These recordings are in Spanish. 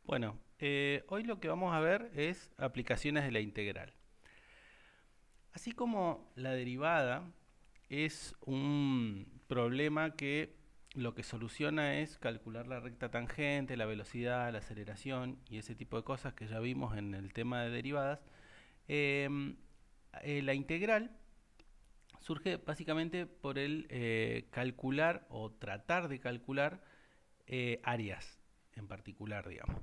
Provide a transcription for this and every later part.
Bueno, hoy lo que vamos a ver es aplicaciones de la integral. Así como la derivada es un problema que lo que soluciona es calcular la recta tangente, la velocidad, la aceleración y ese tipo de cosas que ya vimos en el tema de derivadas, em, la integral surge básicamente por el calcular o tratar de calcular áreas en particular, digamos.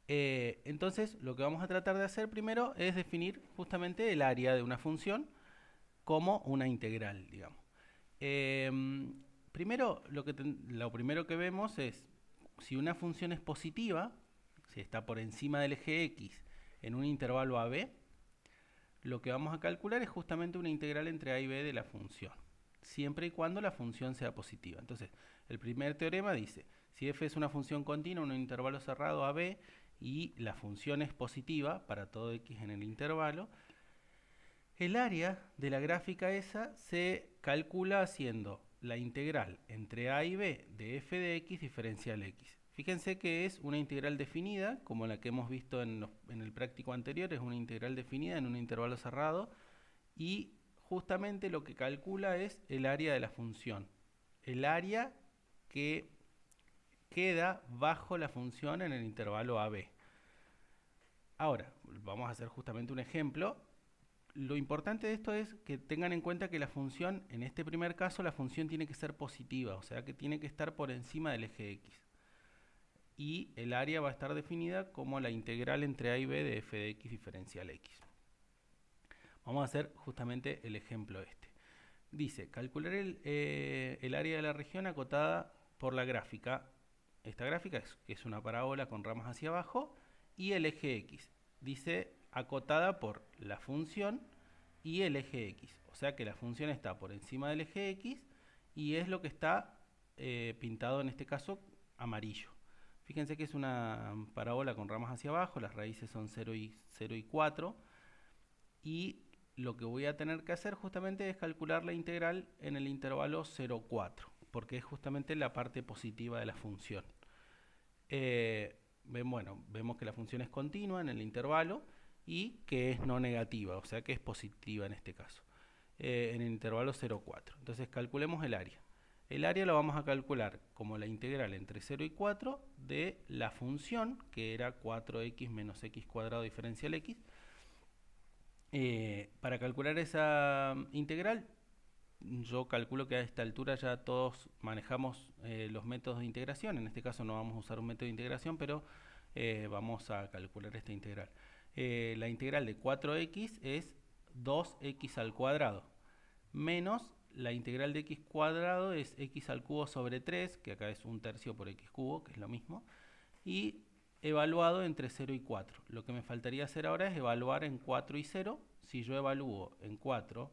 Entonces, lo que vamos a tratar de hacer primero es definir justamente el área de una función como una integral, digamos. Eh, Primero, lo primero que vemos es si una función es positiva, si está por encima del eje x en un intervalo AB, lo que vamos a calcular es justamente una integral entre a y b de la función, siempre y cuando la función sea positiva. Entonces, el primer teorema dice, si f es una función continua en un intervalo cerrado a b y la función es positiva para todo x en el intervalo, el área de la gráfica esa se calcula haciendo la integral entre a y b de f de x diferencial x. Fíjense que es una integral definida, como la que hemos visto en el práctico anterior, es una integral definida en un intervalo cerrado y justamente lo que calcula es el área de la función, el área que queda bajo la función en el intervalo AB. Ahora, vamos a hacer justamente un ejemplo. Lo importante de esto es que tengan en cuenta que la función, en este primer caso, la función tiene que ser positiva, o sea que tiene que estar por encima del eje x. Y el área va a estar definida como la integral entre a y b de f de x diferencial x. Vamos a hacer justamente el ejemplo este. Dice, calcular el área de la región acotada por la gráfica. Esta gráfica es una parábola con ramas hacia abajo y el eje x. Dice acotada por la función y el eje x. O sea que la función está por encima del eje x y es lo que está pintado en este caso amarillo. Fíjense que es una parábola con ramas hacia abajo, las raíces son 0 y 4 y lo que voy a tener que hacer justamente es calcular la integral en el intervalo 0,4, porque es justamente la parte positiva de la función. Vemos que la función es continua en el intervalo y que es no negativa, o sea que es positiva en este caso, en el intervalo 0,4. Entonces calculemos el área. El área lo vamos a calcular como la integral entre 0 y 4 de la función, que era 4x menos x cuadrado diferencial x. Para calcular esa integral, yo calculo que a esta altura ya todos manejamos los métodos de integración. En este caso no vamos a usar un método de integración, pero vamos a calcular esta integral. La integral de 4x es 2x al cuadrado, menos la integral de x cuadrado es x al cubo sobre 3, que acá es un tercio por x cubo, que es lo mismo, y evaluado entre 0 y 4. Lo que me faltaría hacer ahora es evaluar en 4 y 0. Si yo evalúo en 4,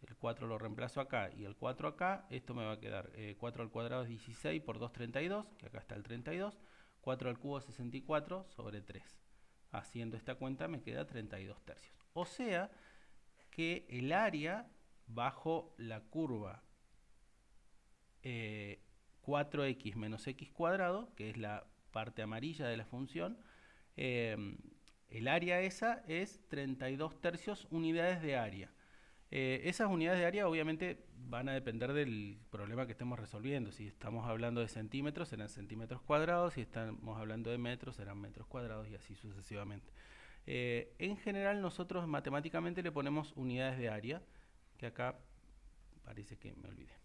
el 4 lo reemplazo acá y el 4 acá, esto me va a quedar 4 al cuadrado es 16 por 2, 32, que acá está el 32, 4 al cubo es 64 sobre 3. Haciendo esta cuenta me queda 32 tercios. O sea que el área bajo la curva 4x menos x cuadrado, que es la parte amarilla de la función, eh, el área esa es 32 tercios unidades de área. Esas unidades de área obviamente van a depender del problema que estemos resolviendo. Si estamos hablando de centímetros, serán centímetros cuadrados. Si estamos hablando de metros, serán metros cuadrados y así sucesivamente. En general nosotros matemáticamente le ponemos unidades de área, que acá parece que me olvidé.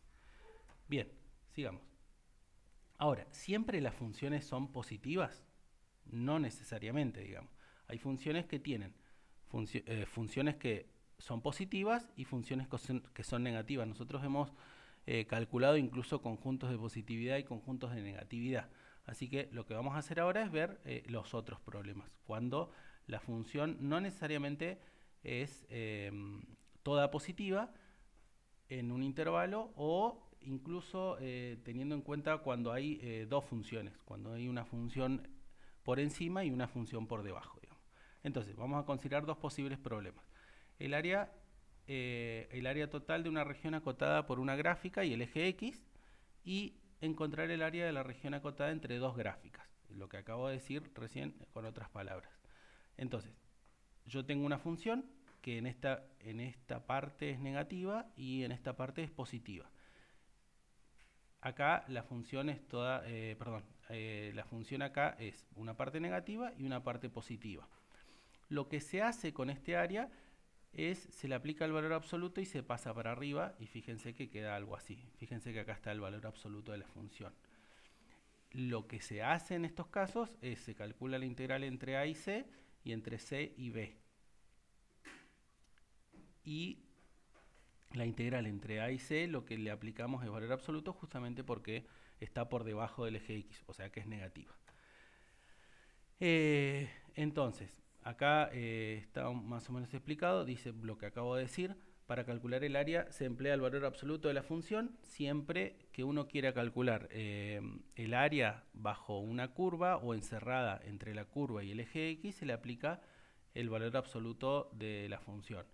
Bien, sigamos. Ahora, ¿siempre las funciones son positivas? No necesariamente, digamos. Hay funciones que tienen funciones que son positivas y funciones que son negativas. Nosotros hemos calculado incluso conjuntos de positividad y conjuntos de negatividad. Así que lo que vamos a hacer ahora es ver los otros problemas. Cuando la función no necesariamente es toda positiva en un intervalo o incluso teniendo en cuenta cuando hay dos funciones, cuando hay una función por encima y una función por debajo, digamos. Entonces, vamos a considerar dos posibles problemas. El área, el área total de una región acotada por una gráfica y el eje X, y encontrar el área de la región acotada entre dos gráficas. lo que acabo de decir recién con otras palabras. Entonces, yo tengo una función que en esta parte es negativa y en esta parte es positiva. Acá la función es toda, la función acá es una parte negativa y una parte positiva. Lo que se hace con este área es, se le aplica el valor absoluto y se pasa para arriba, y fíjense que queda algo así. Fíjense que acá está el valor absoluto de la función. Lo que se hace en estos casos es, se calcula la integral entre a y c y entre c y b. Y la integral entre a y c lo que le aplicamos es valor absoluto justamente porque está por debajo del eje x, o sea que es negativa. Entonces, acá está más o menos explicado, dice lo que acabo de decir. Para calcular el área se emplea el valor absoluto de la función siempre que uno quiera calcular el área bajo una curva o encerrada entre la curva y el eje x, se le aplica el valor absoluto de la función.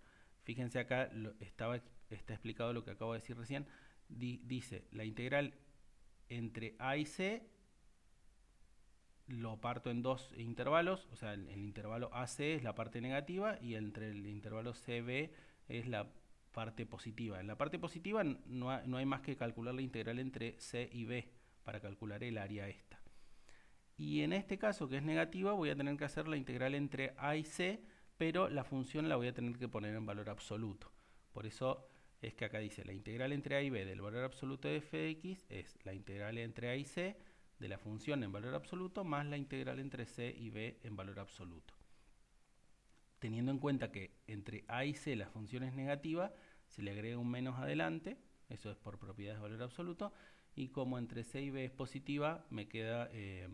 Fíjense acá, está explicado lo que acabo de decir recién. Dice, la integral entre a y c lo parto en dos intervalos, o sea, el intervalo AC es la parte negativa y entre el intervalo CB es la parte positiva. En la parte positiva no hay más que calcular la integral entre C y B para calcular el área esta. Y en este caso, que es negativa, voy a tener que hacer la integral entre A y C, pero la función la voy a tener que poner en valor absoluto. Por eso es que acá dice, la integral entre A y B del valor absoluto de f de x es la integral entre A y C de la función en valor absoluto más la integral entre c y b en valor absoluto. Teniendo en cuenta que entre a y c la función es negativa, se le agrega un menos adelante, eso es por propiedades de valor absoluto, y como entre c y b es positiva, me queda es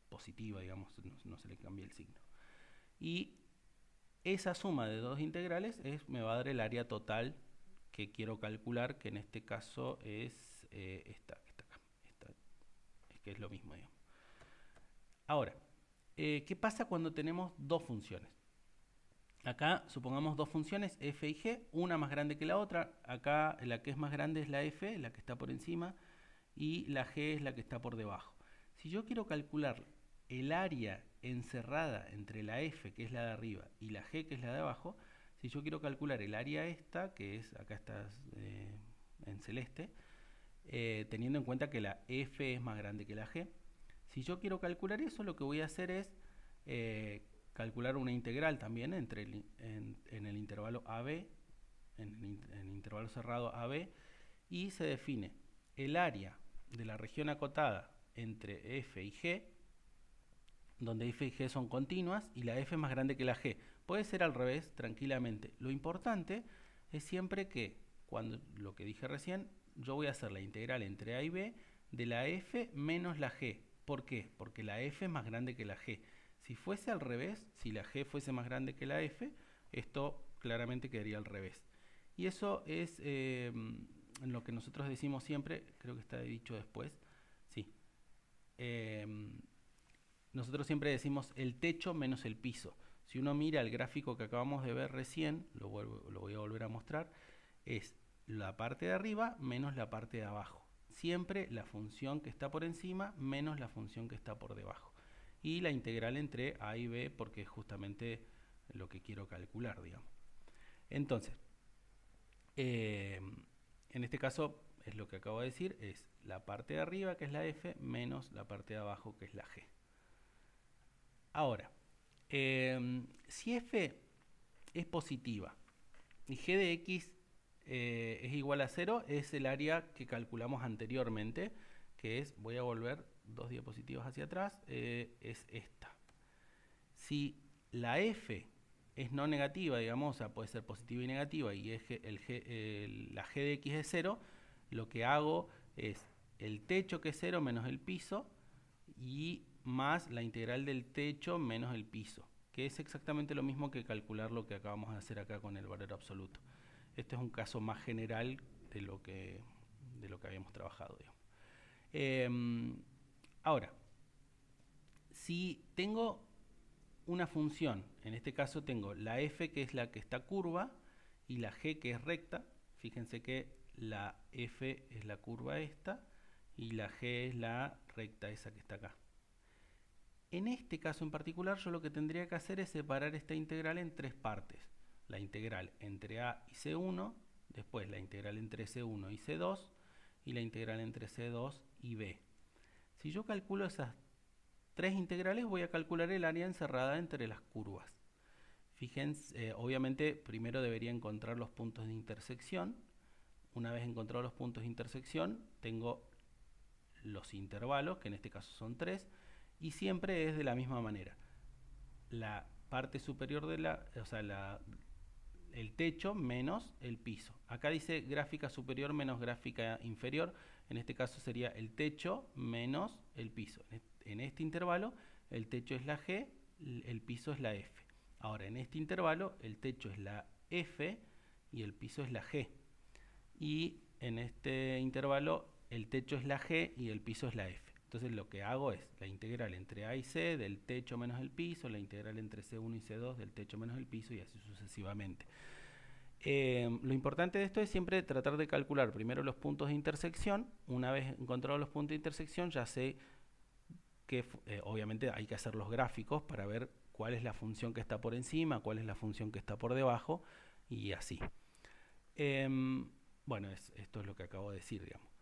positiva, digamos, no se le cambia el signo. Y esa suma de dos integrales me va a dar el área total que quiero calcular, que en este caso es esta que está acá, que es lo mismo, digamos. Ahora, ¿qué pasa cuando tenemos dos funciones? Acá supongamos dos funciones, f y g, una más grande que la otra. Acá la que es más grande es la f, la que está por encima, y la g es la que está por debajo. Si yo quiero calcular el área encerrada entre la f, que es la de arriba, y la g, que es la de abajo, si yo quiero calcular el área esta, que es, acá está en celeste, teniendo en cuenta que la f es más grande que la g, si yo quiero calcular eso, lo que voy a hacer es calcular una integral también en el intervalo AB, en el intervalo cerrado AB, y se define el área de la región acotada entre f y g, donde f y g son continuas y la f es más grande que la g. Puede ser al revés tranquilamente. Lo importante es siempre que, cuando lo que dije recién, yo voy a hacer la integral entre a y b de la f menos la g. ¿Por qué? Porque la f es más grande que la g. Si fuese al revés, si la g fuese más grande que la f, esto claramente quedaría al revés. Y eso es lo que nosotros decimos siempre, creo que está dicho después, sí. Nosotros siempre decimos el techo menos el piso. Si uno mira el gráfico que acabamos de ver recién, lo voy a volver a mostrar, es la parte de arriba menos la parte de abajo. Siempre la función que está por encima menos la función que está por debajo. Y la integral entre a y b, porque es justamente lo que quiero calcular, digamos. Entonces, en este caso, es lo que acabo de decir, es la parte de arriba, que es la f, menos la parte de abajo, que es la g. Ahora, si f es positiva y g de x es igual a 0, es el área que calculamos anteriormente, que es, voy a volver 2 diapositivas hacia atrás, es esta. Si la f es no negativa, digamos, o sea, puede ser positiva y negativa, y la g de x es 0, lo que hago es el techo, que es 0, menos el piso, y más la integral del techo menos el piso, que es exactamente lo mismo que calcular lo que acabamos de hacer acá con el valor absoluto. Este es un caso más general de lo que habíamos trabajado, digamos. Ahora, si tengo una función, en este caso tengo la f, que es la que está curva, y la g, que es recta. Fíjense que la f es la curva esta y la g es la recta esa que está acá. En este caso en particular, yo lo que tendría que hacer es separar esta integral en tres partes. La integral entre a y c1, después la integral entre c1 y c2, y la integral entre c2 y b. Si yo calculo esas tres integrales, voy a calcular el área encerrada entre las curvas. Fíjense, obviamente primero debería encontrar los puntos de intersección. Una vez encontrados los puntos de intersección, tengo los intervalos, que en este caso son 3, y siempre es de la misma manera. La parte superior de el techo menos el piso. Acá dice gráfica superior menos gráfica inferior. En este caso sería el techo menos el piso. En este intervalo el techo es la G, el piso es la F. Ahora en este intervalo el techo es la F y el piso es la G. Y en este intervalo el techo es la G y el piso es la F. Entonces lo que hago es la integral entre A y C del techo menos el piso, la integral entre C1 y C2 del techo menos el piso y así sucesivamente. Lo importante de esto es siempre tratar de calcular primero los puntos de intersección. Una vez encontrados los puntos de intersección ya sé que obviamente hay que hacer los gráficos para ver cuál es la función que está por encima, cuál es la función que está por debajo y así. Bueno, esto es lo que acabo de decir, digamos.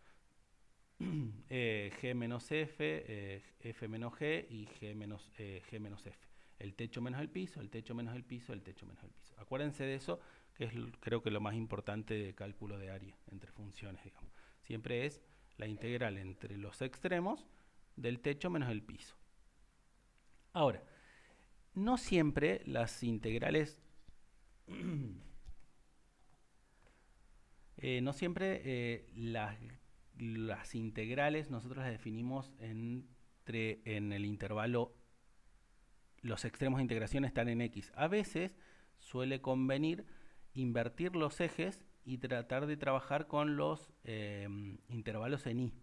G menos F, F menos G y G menos F. El techo menos el piso, el techo menos el piso, el techo menos el piso. Acuérdense de eso, que es creo que lo más importante de cálculo de área entre funciones, digamos. Siempre es la integral entre los extremos del techo menos el piso. Ahora, no siempre las integrales no siempre las integrales nosotros las definimos en el intervalo, los extremos de integración están en X. A veces suele convenir invertir los ejes y tratar de trabajar con los intervalos en Y.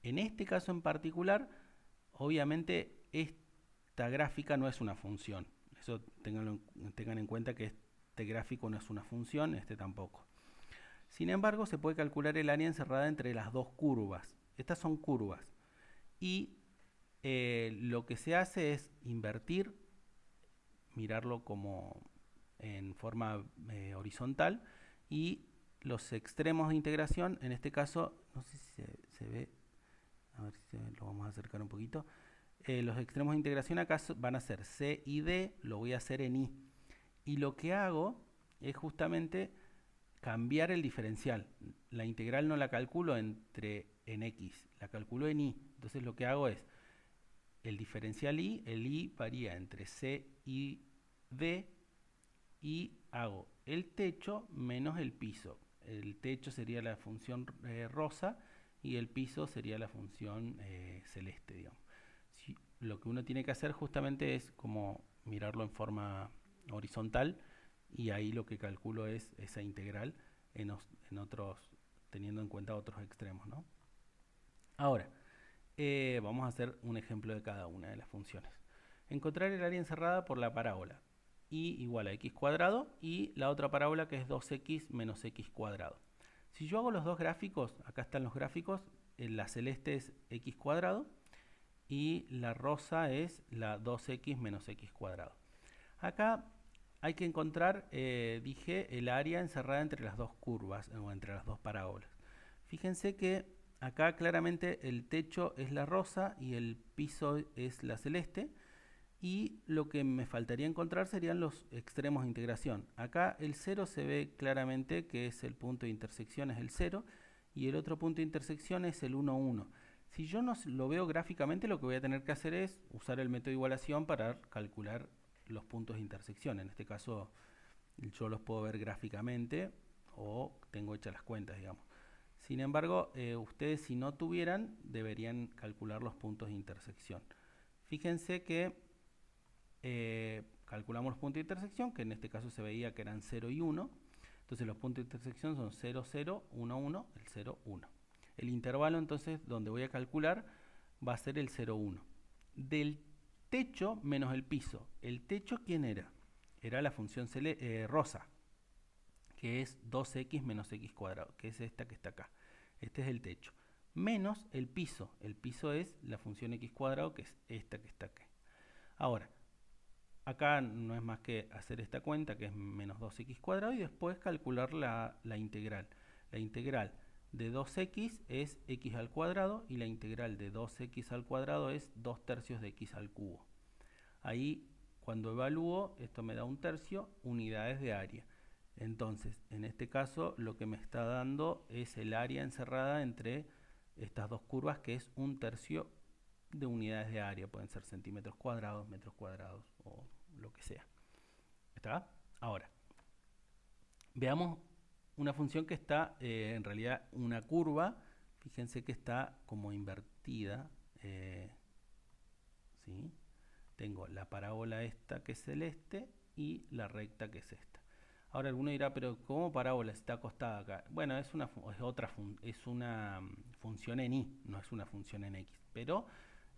En este caso en particular, obviamente esta gráfica no es una función. Eso tengan en cuenta que este gráfico no es una función, este tampoco. Sin embargo, se puede calcular el área encerrada entre las dos curvas. Estas son curvas. Y lo que se hace es invertir, mirarlo como en forma horizontal, y los extremos de integración, en este caso, no sé si se ve, a ver si lo vamos a acercar un poquito. Los extremos de integración acá van a ser C y D, lo voy a hacer en I. Y lo que hago es justamente cambiar el diferencial. La integral no la calculo en X, la calculo en Y. Entonces lo que hago es el diferencial Y, el Y varía entre C y D y hago el techo menos el piso. El techo sería la función rosa y el piso sería la función celeste, digamos. Lo que uno tiene que hacer justamente es como mirarlo en forma horizontal y ahí lo que calculo es esa integral en otros, teniendo en cuenta otros extremos, ¿no? Ahora, vamos a hacer un ejemplo de cada una de las funciones. Encontrar el área encerrada por la parábola y igual a x cuadrado y la otra parábola que es 2x menos x cuadrado. Si yo hago los dos gráficos, acá están los gráficos, la celeste es x cuadrado y la rosa es la 2x menos x cuadrado. Acá hay que encontrar, dije, el área encerrada entre las dos curvas o entre las dos parábolas. Fíjense que acá claramente el techo es la rosa y el piso es la celeste. Y lo que me faltaría encontrar serían los extremos de integración. Acá el 0 se ve claramente que es el punto de intersección, es el 0. Y el otro punto de intersección es el 1, 1. Si yo no lo veo gráficamente, lo que voy a tener que hacer es usar el método de igualación para calcular los puntos de intersección. En este caso yo los puedo ver gráficamente o tengo hechas las cuentas, digamos. Sin embargo, ustedes si no tuvieran, deberían calcular los puntos de intersección. Fíjense que calculamos los puntos de intersección, que en este caso se veía que eran 0 y 1. Entonces los puntos de intersección son 0, 0, 1, 1, el 0, 1. El intervalo entonces donde voy a calcular va a ser el 0, 1. Del techo menos el piso. ¿El techo quién era? Era la función rosa, que es 2x menos x cuadrado, que es esta que está acá. Este es el techo. menos el piso. El piso es la función x cuadrado, que es esta que está aquí. Ahora, acá no es más que hacer esta cuenta, que es menos 2x cuadrado, y después calcular la integral. La integral de 2x es x al cuadrado, y la integral de 2x al cuadrado es 2 tercios de x al cubo. Ahí, cuando evalúo, esto me da 1/3 unidades de área. Entonces, en este caso, lo que me está dando es el área encerrada entre estas dos curvas, que es 1/3 de unidades de área. Pueden ser centímetros cuadrados, metros cuadrados o lo que sea. ¿Está? Ahora, veamos una función que está en realidad una curva. Fíjense que está como invertida. ¿Sí? Tengo la parábola esta que es celeste y la recta que es esta. Ahora alguno dirá, pero ¿cómo parábola está acostada acá? Bueno, es una función en y, no es una función en x, pero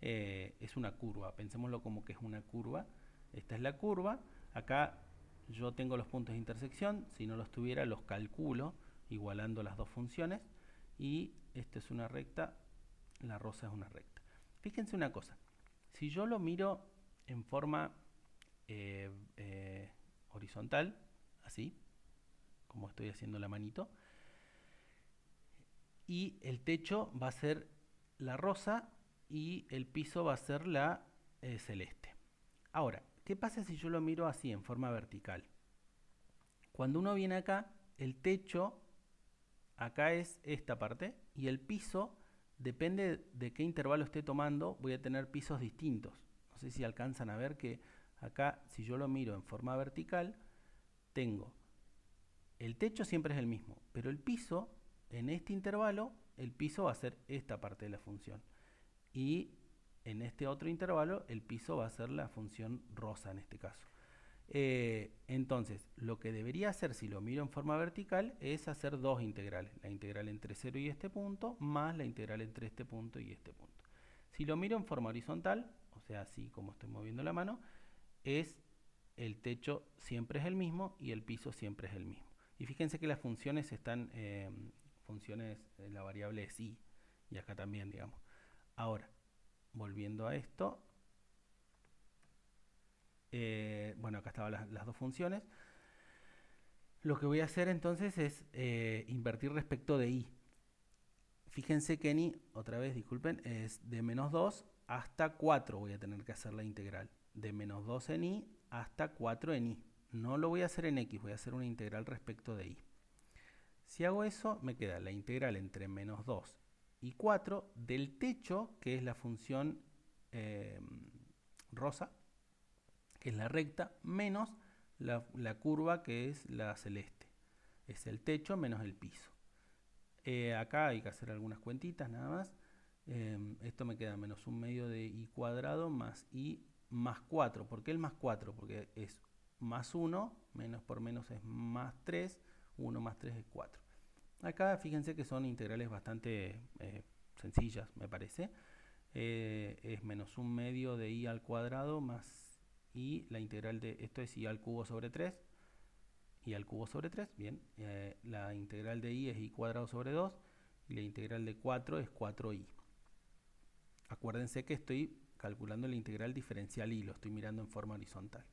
es una curva. Pensémoslo como que es una curva. Esta es la curva. Acá yo tengo los puntos de intersección. Si no los tuviera, los calculo igualando las dos funciones. Y esta es una recta, la rosa es una recta. Fíjense una cosa. Si yo lo miro en forma horizontal, así, como estoy haciendo la manito, y el techo va a ser la rosa y el piso va a ser la celeste. Ahora, ¿qué pasa si yo lo miro así, en forma vertical? Cuando uno viene acá, el techo, acá es esta parte, y el piso, depende de qué intervalo esté tomando, voy a tener pisos distintos. No sé si alcanzan a ver que acá, si yo lo miro en forma vertical, tengo el techo siempre es el mismo, pero el piso, en este intervalo, el piso va a ser esta parte de la función. Y en este otro intervalo, el piso va a ser la función rosa en este caso. Entonces, lo que debería hacer si lo miro en forma vertical es hacer dos integrales. La integral entre 0 y este punto, más la integral entre este punto y este punto. Si lo miro en forma horizontal, o sea, así como estoy moviendo la mano, es el techo siempre es el mismo y el piso siempre es el mismo. Y fíjense que las funciones están, la variable es y acá también, digamos. Ahora, volviendo a esto, bueno, acá estaban las dos funciones. Lo que voy a hacer entonces es invertir respecto de y. Fíjense que en y, otra vez, disculpen, es de menos 2 hasta 4 voy a tener que hacer la integral. De menos 2 en y hasta 4 en y. No lo voy a hacer en x, voy a hacer una integral respecto de y. Si hago eso, me queda la integral entre menos 2 y 4 del techo, que es la función rosa, que es la recta, menos la curva, que es la celeste. Es el techo menos el piso. Acá hay que hacer algunas cuentitas nada más. Esto me queda menos 1/2 de y cuadrado más y más 4. ¿Por qué el más 4? Porque es más 1, menos por menos es más 3, 1 más 3 es 4. Acá fíjense que son integrales bastante sencillas, me parece. Es menos 1/2 de y al cuadrado más y la integral de esto es y al cubo sobre 3. Y al cubo sobre 3, bien. La integral de y es y cuadrado sobre 2 y la integral de 4 es 4y. Acuérdense que estoy calculando la integral diferencial y lo estoy mirando en forma horizontal.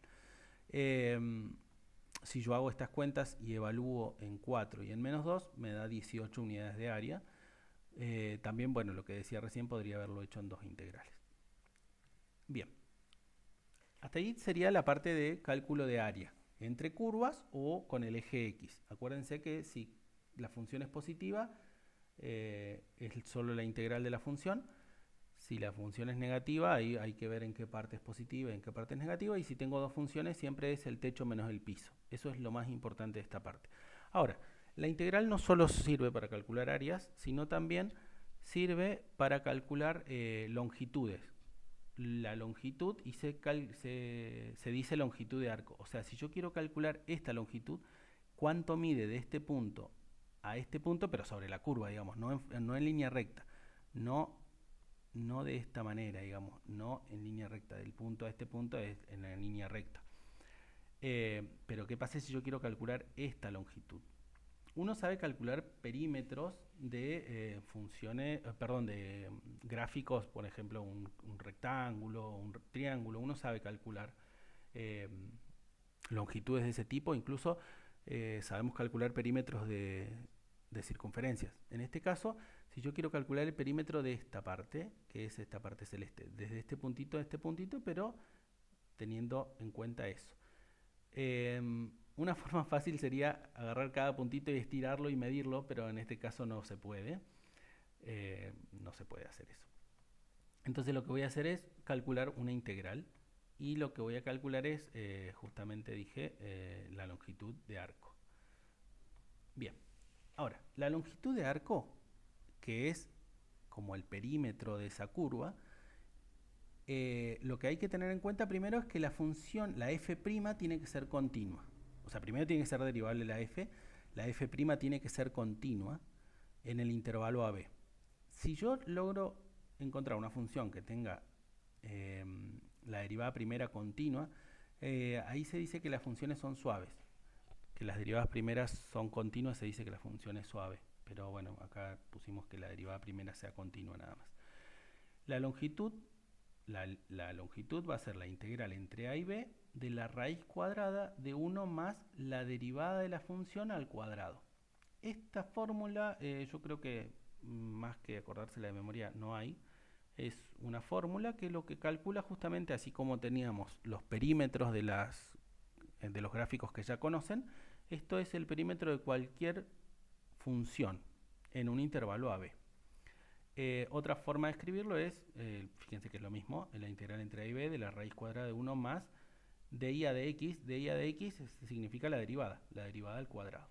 Si yo hago estas cuentas y evalúo en 4 y en menos 2, me da 18 unidades de área. También, bueno, lo que decía recién podría haberlo hecho en dos integrales. Bien. Hasta ahí sería la parte de cálculo de área entre curvas o con el eje X. Acuérdense que si la función es positiva, es solo la integral de la función. Si la función es negativa, ahí hay que ver en qué parte es positiva y en qué parte es negativa. Y si tengo dos funciones, siempre es el techo menos el piso. Eso es lo más importante de esta parte. Ahora, la integral no solo sirve para calcular áreas, sino también sirve para calcular longitudes. La longitud y se dice longitud de arco. O sea, si yo quiero calcular esta longitud, cuánto mide de este punto a este punto, pero sobre la curva, digamos, no en línea recta, no de esta manera, digamos, no en línea recta, del punto a este punto es en la línea recta. Pero ¿qué pasa si yo quiero calcular esta longitud? uno sabe calcular perímetros de funciones, perdón, de gráficos, por ejemplo, un rectángulo, un triángulo, uno sabe calcular eh, longitudes de ese tipo, incluso sabemos calcular perímetros de circunferencias. En este caso, si yo quiero calcular el perímetro de esta parte, que es esta parte celeste, desde este puntito a este puntito, pero teniendo en cuenta eso. Una forma fácil sería agarrar cada puntito y estirarlo y medirlo, pero en este caso no se puede. No se puede hacer eso. Entonces lo que voy a hacer es calcular una integral y lo que voy a calcular es, justamente dije, la longitud de arco. Bien, ahora, la longitud de arco, que es como el perímetro de esa curva, lo que hay que tener en cuenta primero es que la función, la f' tiene que ser continua. O sea, primero tiene que ser derivable la f tiene que ser continua en el intervalo AB. Si yo logro encontrar una función que tenga la derivada primera continua, ahí se dice que las funciones son suaves. Que las derivadas primeras son continuas, se dice que la función es suave. Pero bueno, acá pusimos que la derivada primera sea continua nada más. La longitud va a ser la integral entre a y b de la raíz cuadrada de 1 más la derivada de la función al cuadrado. Esta fórmula, yo creo que más que acordársela de memoria no hay. Es una fórmula que lo que calcula justamente, así como teníamos los perímetros de los gráficos que ya conocen, esto es el perímetro de cualquier función en un intervalo AB. Otra forma de escribirlo es, fíjense que es lo mismo, la integral entre a y b de la raíz cuadrada de 1 más di a dx. Di a dx significa la derivada al cuadrado.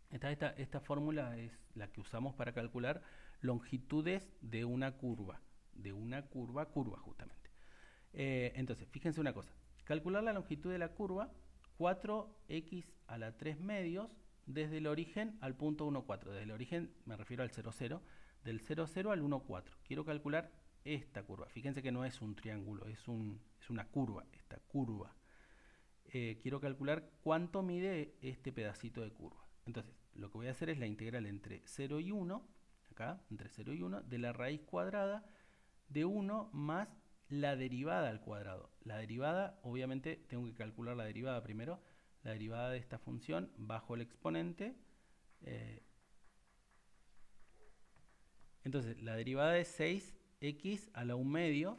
Esta fórmula es la que usamos para calcular longitudes de una curva justamente. Entonces, fíjense una cosa, calcular la longitud de la curva, 4x a la 3 medios desde el origen al punto 1, 4. Desde el origen me refiero al 0, 0, del 0, 0 al 1, 4. Quiero calcular esta curva. Fíjense que no es un triángulo, es una curva, esta curva. Quiero calcular cuánto mide este pedacito de curva. Entonces, lo que voy a hacer es la integral entre 0 y 1, acá, entre 0 y 1, de la raíz cuadrada de 1 más la derivada al cuadrado. La derivada, obviamente, tengo que calcular la derivada primero. La derivada de esta función bajo el exponente. Entonces, la derivada es 6x a la 1 medio.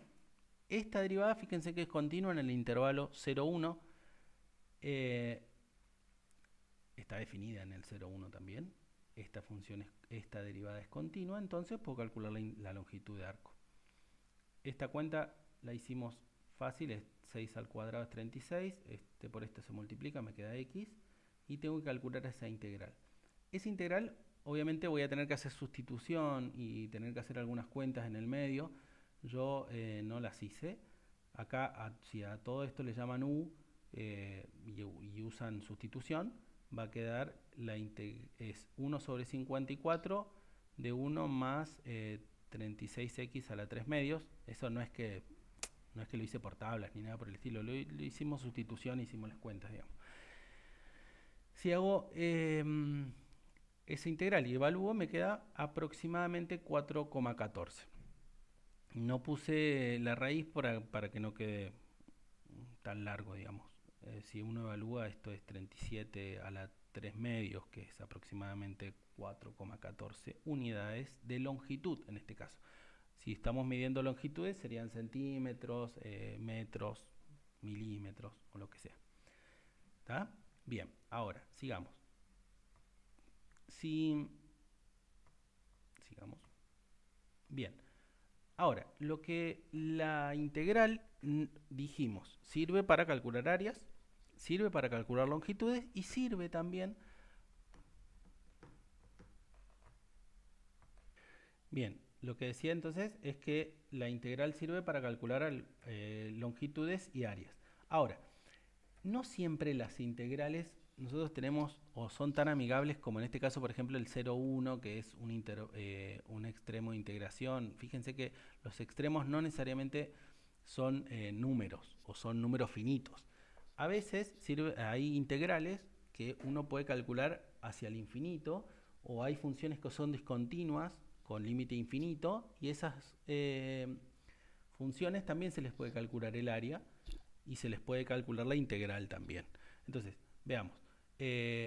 Esta derivada, fíjense que es continua en el intervalo 0, 1. Está definida en el 0, 1 también. Esta derivada es continua, entonces puedo calcular la longitud de arco. Esta cuenta la hicimos fácil, es 6 al cuadrado es 36, por esto se multiplica, me queda x, y tengo que calcular esa integral. Esa integral, obviamente voy a tener que hacer sustitución y tener que hacer algunas cuentas en el medio. Yo no las hice. Acá, si a todo esto le llaman u y usan sustitución, va a quedar es 1 sobre 54 de 1 más 36x a la 3 medios. Eso no es que lo hice por tablas ni nada por el estilo, lo hicimos sustitución, hicimos las cuentas, digamos. Si hago esa integral y evalúo, me queda aproximadamente 4,14. No puse la raíz para que no quede tan largo, digamos. Si uno evalúa, esto es 37 a la 3 medios, que es aproximadamente 4,14 unidades de longitud en este caso. Si estamos midiendo longitudes, serían centímetros, metros, milímetros o lo que sea. ¿Está? Bien, ahora, sigamos. Sigamos. Bien. Ahora, la integral, dijimos, sirve para calcular áreas, sirve para calcular longitudes y sirve también... Bien, lo que decía entonces es que la integral sirve para calcular longitudes y áreas. Ahora, no siempre las integrales nosotros tenemos o son tan amigables como en este caso, por ejemplo, el 0,1, que es un extremo de integración. Fíjense que los extremos no necesariamente son números o son números finitos. A veces hay integrales que uno puede calcular hacia el infinito, o hay funciones que son discontinuas con límite infinito, y esas funciones también se les puede calcular el área y se les puede calcular la integral también. Entonces, veamos.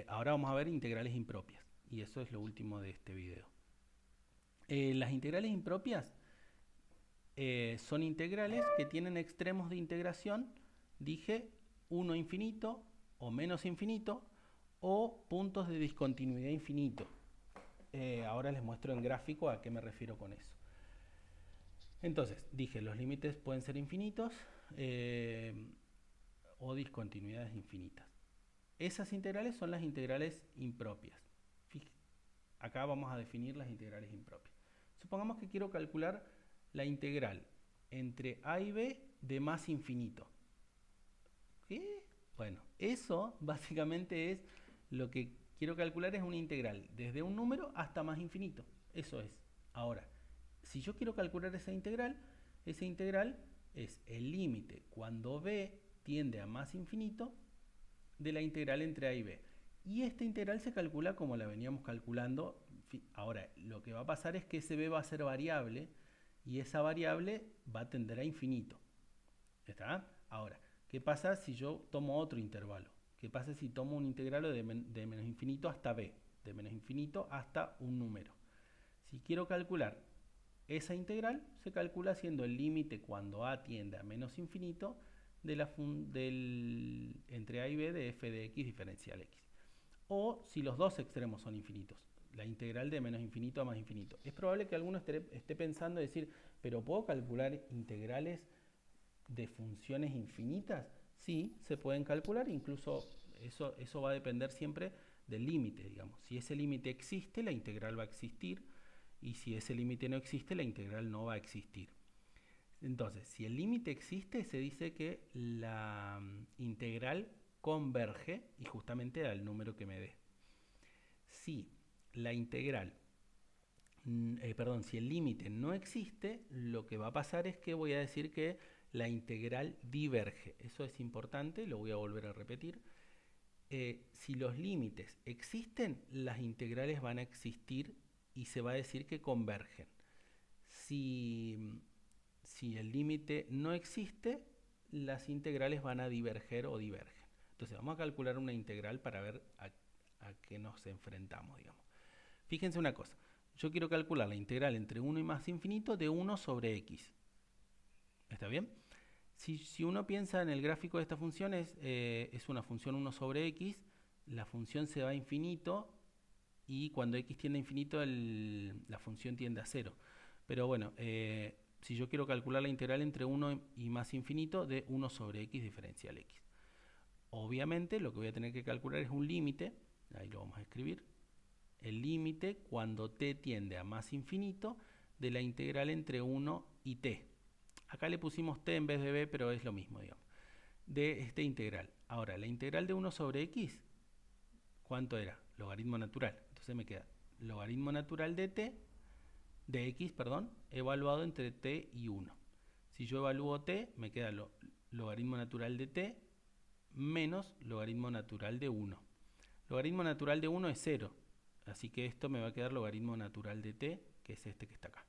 Ahora vamos a ver integrales impropias, y eso es lo último de este video. Las integrales impropias son integrales que tienen extremos de integración, dije, 1 infinito o menos infinito, o puntos de discontinuidad infinito. Ahora les muestro en gráfico a qué me refiero con eso. Entonces, dije, los límites pueden ser infinitos o discontinuidades infinitas. Esas integrales son las integrales impropias. Acá vamos a definir las integrales impropias. Supongamos que quiero calcular la integral entre a y b de más infinito. ¿Qué? Bueno, eso básicamente es lo que quiero calcular, es una integral desde un número hasta más infinito. Eso es. Ahora, si yo quiero calcular esa integral es el límite cuando b tiende a más infinito de la integral entre a y b. Y esta integral se calcula como la veníamos calculando. Ahora, lo que va a pasar es que ese b va a ser variable y esa variable va a tender a infinito. ¿Está? Ahora, ¿qué pasa si yo tomo otro intervalo? ¿Qué pasa si tomo un intervalo de menos infinito hasta b? De menos infinito hasta un número. Si quiero calcular esa integral, se calcula haciendo el límite cuando a tiende a menos infinito de entre a y b de f de x diferencial x. O si los dos extremos son infinitos, la integral de menos infinito a más infinito. Es probable que alguno esté pensando y decir, ¿pero puedo calcular integrales de funciones infinitas? Sí, se pueden calcular, incluso eso va a depender siempre del límite, digamos. Si ese límite existe, la integral va a existir, y si ese límite no existe, la integral no va a existir. Entonces, si el límite existe, se dice que la integral converge y justamente al número que me dé. Si la integral, si el límite no existe, lo que va a pasar es que voy a decir que la integral diverge. Eso es importante, lo voy a volver a repetir. Si los límites existen, las integrales van a existir y se va a decir que convergen. Si el límite no existe, las integrales van a diverger o divergen. Entonces vamos a calcular una integral para ver a qué nos enfrentamos, digamos. Fíjense una cosa, yo quiero calcular la integral entre 1 y más infinito de 1 sobre x. ¿Está bien? Si uno piensa en el gráfico de esta función, es una función 1 sobre x, la función se va a infinito y cuando x tiende a infinito la función tiende a 0. Pero bueno, si yo quiero calcular la integral entre 1 y más infinito de 1 sobre x diferencial x. Obviamente lo que voy a tener que calcular es un límite, ahí lo vamos a escribir, el límite cuando t tiende a más infinito de la integral entre 1 y t. Acá le pusimos t en vez de b, pero es lo mismo, digamos, de esta integral. Ahora, la integral de 1 sobre x, ¿cuánto era? Logaritmo natural. Entonces me queda logaritmo natural de t, de x, perdón, evaluado entre t y 1. Si yo evalúo t, me queda logaritmo natural de t menos logaritmo natural de 1. Logaritmo natural de 1 es 0, así que esto me va a quedar logaritmo natural de t, que es este que está acá.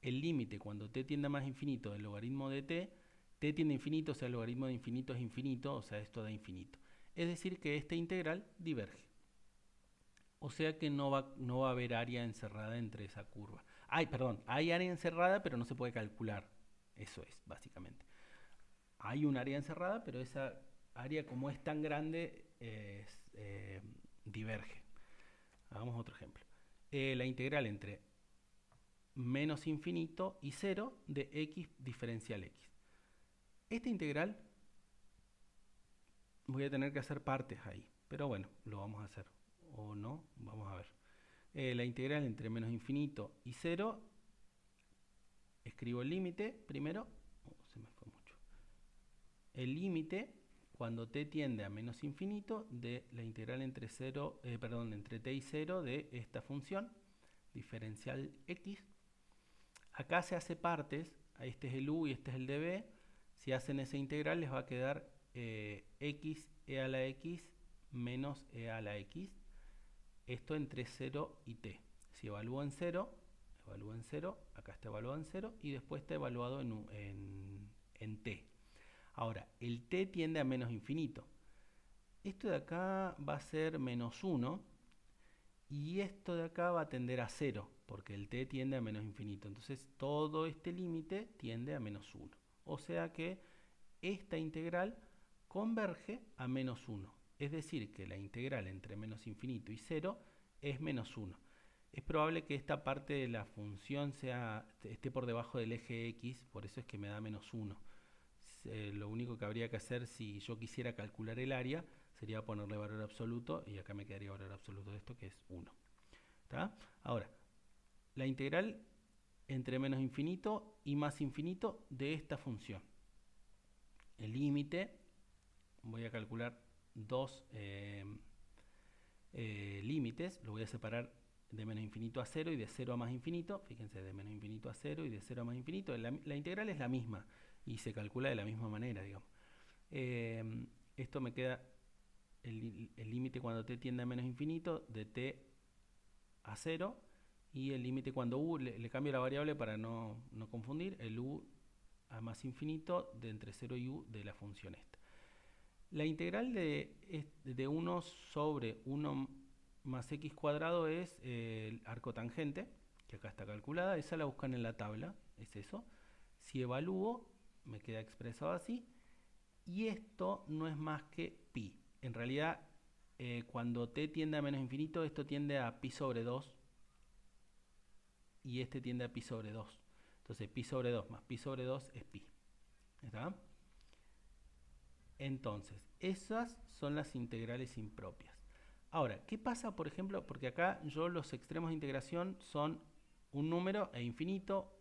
El límite cuando t tiende a más infinito del logaritmo de t tiende a infinito, o sea, el logaritmo de infinito es infinito, o sea, esto da infinito. Es decir, que esta integral diverge. O sea que no va a haber área encerrada entre esa curva. Hay área encerrada, pero no se puede calcular. Eso es, básicamente. Hay un área encerrada, pero esa área, como es tan grande, diverge. Hagamos otro ejemplo. La integral entre menos infinito y 0 de x diferencial x. Esta integral voy a tener que hacer partes ahí, pero bueno, lo vamos a hacer. O no, vamos a ver. La integral entre menos infinito y 0, escribo el límite primero. Se me fue mucho. El límite cuando t tiende a menos infinito de la integral entre t y 0 de esta función diferencial x. Acá se hace partes, este es el u y este es el db. Si hacen esa integral les va a quedar x e a la x menos e a la x esto entre 0 y t. Si evalúo en 0, acá está evaluado en 0 y después está evaluado en t. Ahora, el t tiende a menos infinito. Esto de acá va a ser menos 1 y esto de acá va a tender a 0 porque el t tiende a menos infinito. Entonces todo este límite tiende a menos 1. O sea que esta integral converge a menos 1. Es decir, que la integral entre menos infinito y 0 es menos 1. Es probable que esta parte de la función esté por debajo del eje x, por eso es que me da menos 1. Lo único que habría que hacer si yo quisiera calcular el área sería ponerle valor absoluto y acá me quedaría valor absoluto de esto que es 1. ¿Está? Ahora, la integral entre menos infinito y más infinito de esta función. El límite, voy a calcular dos límites, lo voy a separar de menos infinito a 0 y de 0 a más infinito. Fíjense, de menos infinito a 0 y de 0 a más infinito. La integral es la misma y se calcula de la misma manera, digamos. Esto me queda el límite cuando t tiende a menos infinito de t a 0 y el límite cuando u, le cambio la variable para no confundir, el u a más infinito de entre 0 y u de la función esta. La integral de 1 sobre 1 más x cuadrado es el arco tangente, que acá está calculada, esa la buscan en la tabla, es eso. Si evalúo, me queda expresado así, y esto no es más que pi. En realidad, cuando t tiende a menos infinito, esto tiende a pi sobre 2, y este tiende a pi sobre 2. Entonces, pi sobre 2 más pi sobre 2 es pi. ¿Está? Entonces, esas son las integrales impropias. Ahora, ¿qué pasa, por ejemplo? Porque acá yo los extremos de integración son un número e infinito,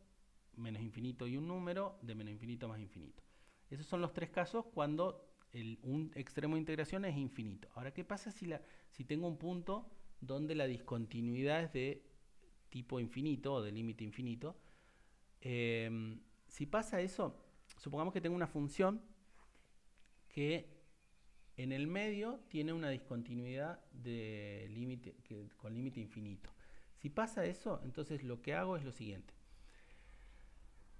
menos infinito y un número, de menos infinito más infinito. Esos son los tres casos cuando un extremo de integración es infinito. Ahora, ¿qué pasa si tengo un punto donde la discontinuidad es de tipo infinito o de límite infinito? Si pasa eso, supongamos que tengo una función que en el medio tiene una discontinuidad de límite con límite infinito. Si pasa eso, entonces lo que hago es lo siguiente.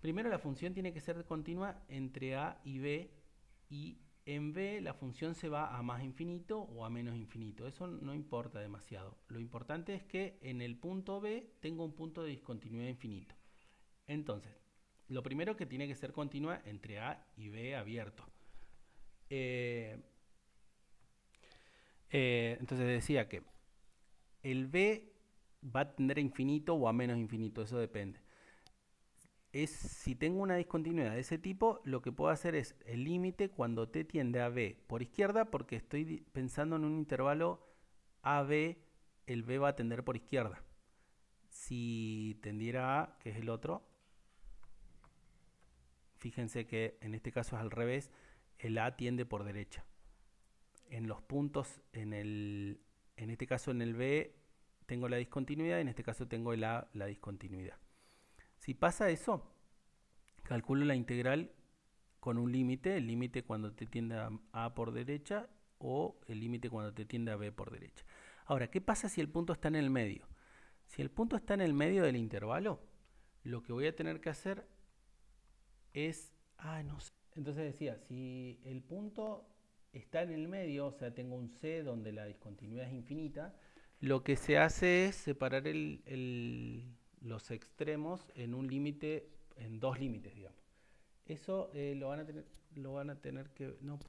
Primero, la función tiene que ser continua entre a y b, y en b la función se va a más infinito o a menos infinito. Eso no importa demasiado. Lo importante es que en el punto b tengo un punto de discontinuidad infinito. Entonces, lo primero que tiene que ser continua entre a y b abierto. Entonces decía que el b va a tender a infinito o a menos infinito, eso depende. Si tengo una discontinuidad de ese tipo, lo que puedo hacer es el límite cuando t tiende a b por izquierda, porque estoy pensando en un intervalo AB, el b va a tender por izquierda. Si tendiera a, que es el otro, fíjense que en este caso es al revés, el a tiende por derecha. En los puntos, en este caso en el b tengo la discontinuidad, en este caso tengo el a, la discontinuidad. Si pasa eso, calculo la integral con un límite, el límite cuando te tiende a por derecha o el límite cuando te tiende a b por derecha. Ahora, ¿qué pasa si el punto está en el medio? Si el punto está en el medio del intervalo, lo que voy a tener que hacer es... no sé. Entonces decía, si el punto está en el medio, o sea, tengo un C donde la discontinuidad es infinita, lo que se hace es separar los extremos en un límite, en dos límites, digamos. Eso lo van a tener que, no,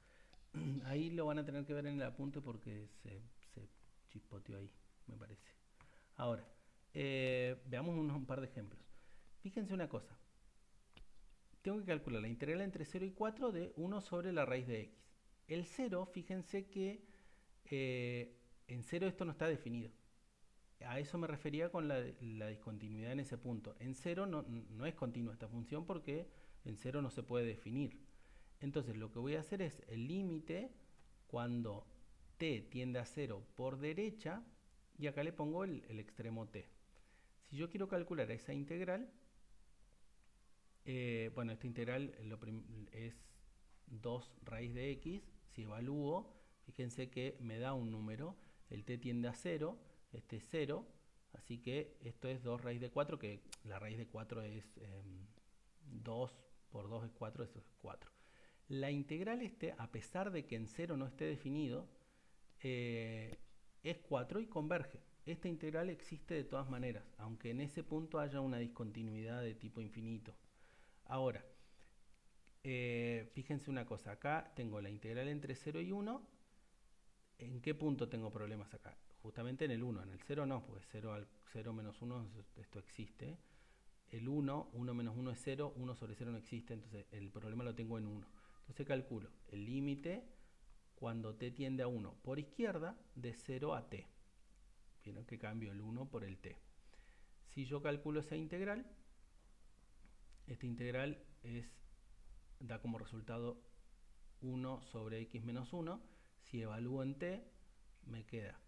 ahí lo van a tener que ver en el apunte porque se chispoteó ahí, me parece. Ahora, veamos un par de ejemplos. Fíjense una cosa. Tengo que calcular la integral entre 0 y 4 de 1 sobre la raíz de x. El 0, fíjense que en 0 esto no está definido. A eso me refería con la discontinuidad en ese punto. En 0 no es continua esta función porque en 0 no se puede definir. Entonces lo que voy a hacer es el límite cuando t tiende a 0 por derecha, y acá le pongo el extremo t. Si yo quiero calcular esa integral, bueno, esta integral es 2 raíz de x. Si evalúo, fíjense que me da un número, el t tiende a 0, este es 0, así que esto es 2 raíz de 4, que la raíz de 4 es 2 por 2 es 4, eso es 4. La integral a pesar de que en 0 no esté definido, es 4 y converge. Esta integral existe de todas maneras, aunque en ese punto haya una discontinuidad de tipo infinito. Ahora, fíjense una cosa, acá tengo la integral entre 0 y 1. ¿En qué punto tengo problemas acá? Justamente en el 1, en el 0 no, porque 0 menos 1 esto existe. El 1 menos 1 es 0, 1 sobre 0 no existe, entonces el problema lo tengo en 1. Entonces calculo el límite cuando t tiende a 1 por izquierda de 0 a t. Vieron que cambio el 1 por el t. Si yo calculo esa integral, esta integral da como resultado 1 sobre x menos 1. Si evalúo en t, me queda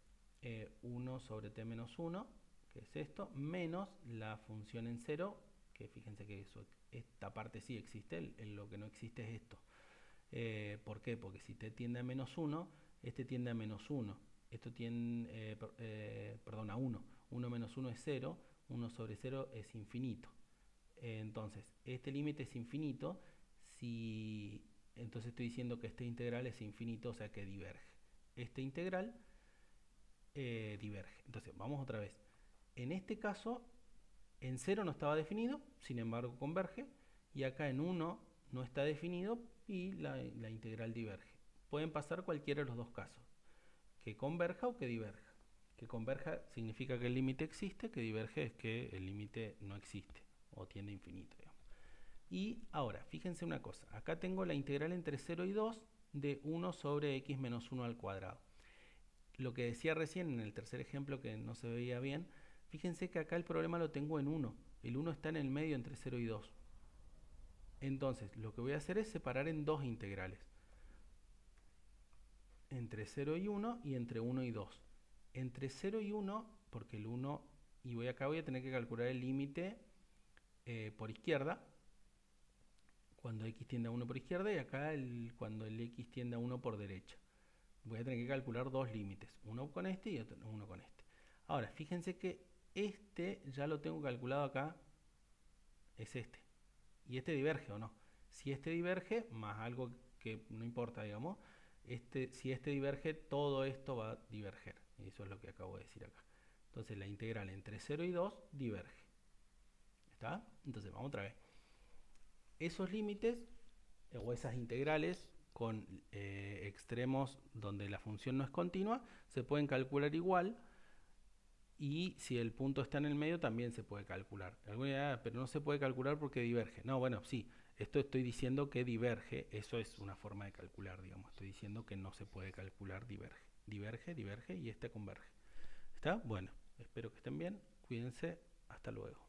1 sobre t menos 1, que es esto, menos la función en 0, que fíjense que esta parte sí existe, lo que no existe es esto. ¿Por qué? Porque si t tiende a menos 1, este tiende a menos 1. Esto tiende, perdón, a 1. 1 menos 1 es 0, 1 sobre 0 es infinito. Entonces, este límite es infinito, entonces estoy diciendo que este integral es infinito, o sea que diverge. Este integral diverge. Entonces, vamos otra vez. En este caso, en 0 no estaba definido, sin embargo converge, y acá en 1 no está definido y la integral diverge. Pueden pasar cualquiera de los dos casos, que converja o que diverja. Que converja significa que el límite existe, que diverge es que el límite no existe o tiende a infinito, digamos. Y ahora, fíjense una cosa, acá tengo la integral entre 0 y 2 de 1 sobre x menos 1 al cuadrado. Lo que decía recién en el tercer ejemplo que no se veía bien, fíjense que acá el problema lo tengo en 1. El 1 está en el medio entre 0 y 2. Entonces, lo que voy a hacer es separar en dos integrales. Entre 0 y 1 y entre 1 y 2. Entre 0 y 1, porque el 1, y acá voy a tener que calcular el límite por izquierda, cuando x tiende a 1 por izquierda, y acá cuando el x tiende a 1 por derecha. Voy a tener que calcular dos límites, uno con este y uno con este. Ahora, fíjense que este ya lo tengo calculado acá, es este. Y este diverge o no. Si este diverge, más algo que no importa, digamos, si este diverge, todo esto va a diverger. Y eso es lo que acabo de decir acá. Entonces la integral entre 0 y 2 diverge. ¿Está? Entonces vamos otra vez. Esos límites o esas integrales con extremos donde la función no es continua se pueden calcular igual, y si el punto está en el medio también se puede calcular. Pero no se puede calcular porque diverge. No, bueno, sí, esto estoy diciendo que diverge, eso es una forma de calcular, digamos. Estoy diciendo que no se puede calcular diverge. Diverge y este converge. ¿Está? Bueno, espero que estén bien, cuídense, hasta luego.